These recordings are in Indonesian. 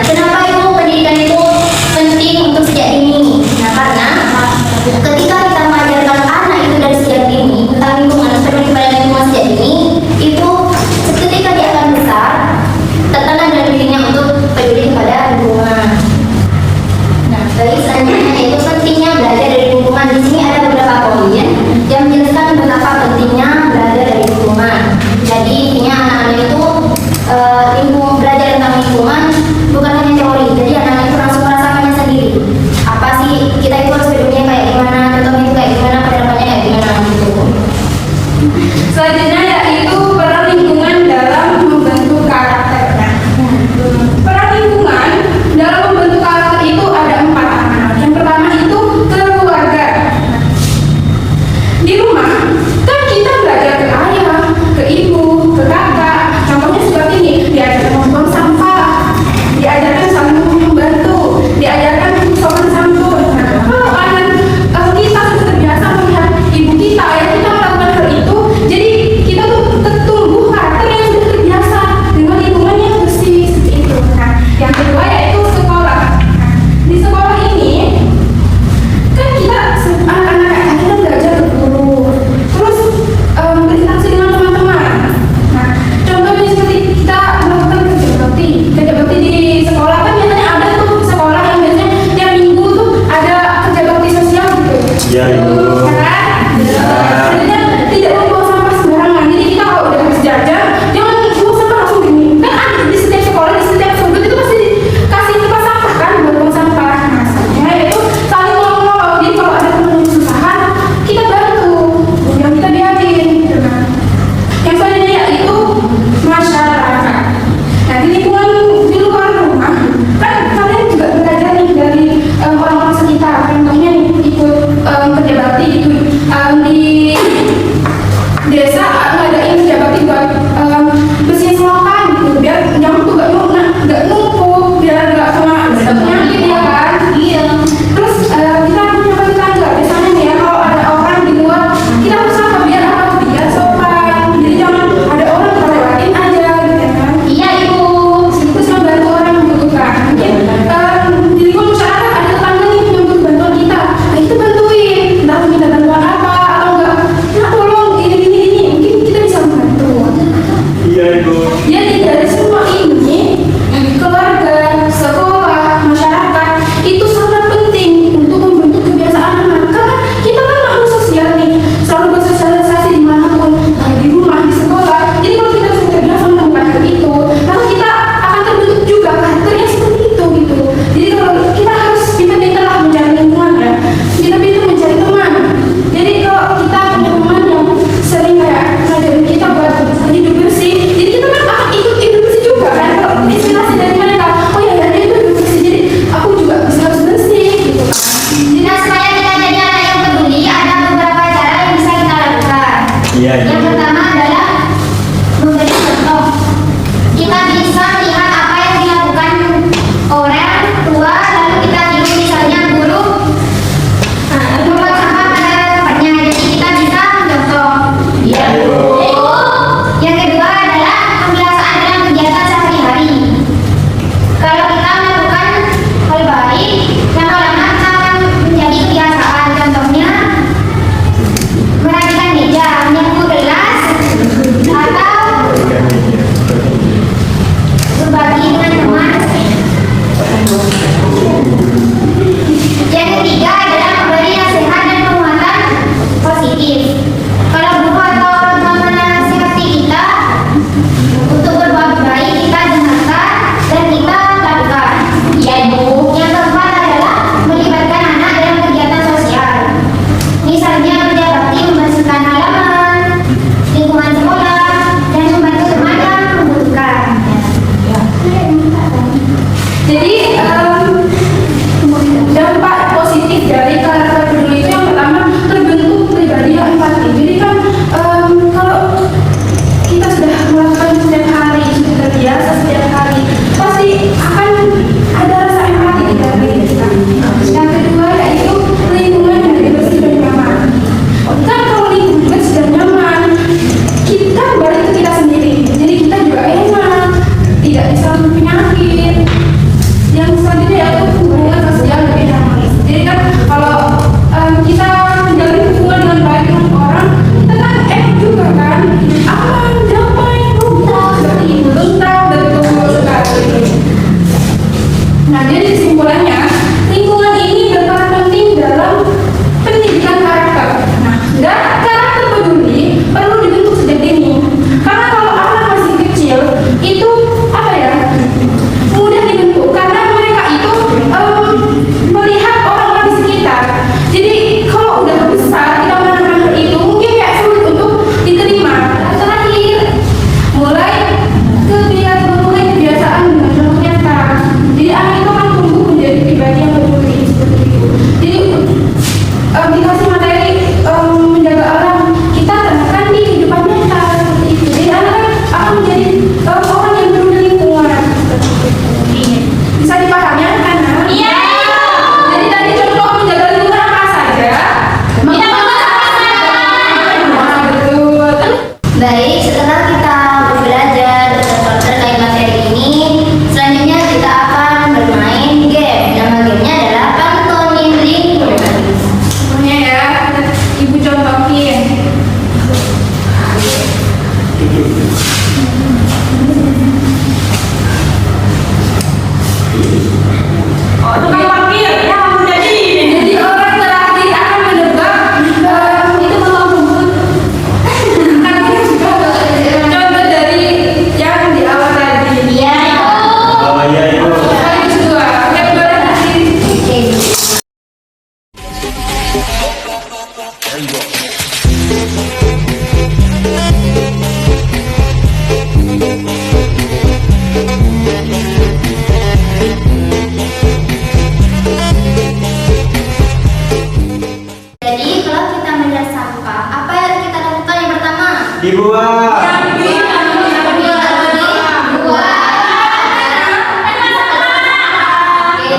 kenapa itu pendidikan itu penting untuk sejak dini? Nah, karena ketika kita mengajarkan anak itu dari sejak dini tentang lingkungan, peduli pada lingkungan sejak dini, itu ketika dia akan besar tertanam dalam dirinya untuk peduli kepada lingkungan. Nah, baik, selanjutnya yaitu pentingnya belajar dari lingkungan. Di sini ada beberapa poin yang menjelaskan betapa pentingnya belajar dari lingkungan. Jadi intinya anak-anak itu belajar tentang lingkungan bukan hanya teori. Jadi anak-anak itu langsung merasakannya sendiri. Apa sih kita itu harus hidupnya kayak gimana, contohnya itu kayak gimana, penerapannya kayak gimana gitu. Selanjutnya yaitu peran lingkungan dalam membentuk karakter. Peran lingkungan dalam membentuk karakter itu ada 4 anak. Yang pertama itu keluarga. Di rumah kan kita belajar ke ayah, ke ibu, ke kakak. Contohnya seperti ini, diajarkan membuang sampah, diajarkan saling membantu, diajarkan sopan santun. Nah, kalau kita sudah terbiasa melihat ibu kita, ayah kita melakukan hal itu, jadi kita Nah, jadi kesimpulannya, lingkungan ini berperan penting dalam pendidikan karakter. Nah, dan karakter peduli perlu dibentuk sejak dini. Karena kalau anak masih kecil, itu apa ya, mudah dibentuk karena mereka itu melihat orang-orang di sekitar. Jadi kalau udah besar kita menanamkan hal itu mungkin kayak sulit untuk diterima. Terakhir, mulai kebiasaan dengan contoh nyata. Jadi anak itu akan tumbuh menjadi pribadi yang peduli seperti itu. Jadi dikasih materi menjaga alam, kita terapkan di kehidupan nyata seperti itu. Jadi anak akan menjadi orang yang peduli lingkungan. Bisa dipahami anak-anak? Iya. Jadi tadi contoh menjaga lingkungan apa saja? Kita Nah, betul. Baik, setelah kita belajar terkait materi ini, selanjutnya kita akan bermain game. Nama gamenya adalah Pantonin Lingkungan. Semuanya ya, Ibu contohin. Oh, tukang parkir. Ya, jadi orang terakhir akan menebak itu memang rumput. Nanti juga contoh dari yang di awal tadi. Iya. Oh iya itu. Ayo juga, yang boleh nanti. Oke. Jadi kalau kita melihat sampah, apa yang kita lakukan yang pertama? Dibuang.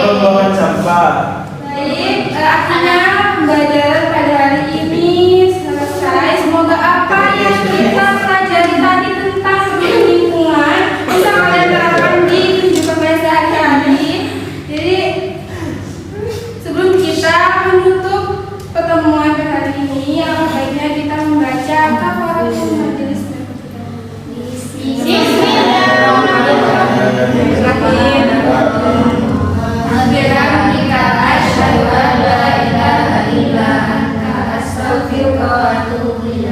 Pembuangan sampah. Baik, akhirnya belajar pada hari ini selesai. Semoga apa yang kita pelajari tadi tentang lingkungan bisa kalian terapkan di kehidupan kalian sehari-hari. Jadi sebelum kita menutup pertemuan hari ini, yang baiknya kita membaca kafaratul majelis. Bismillahirrahmanirrahim.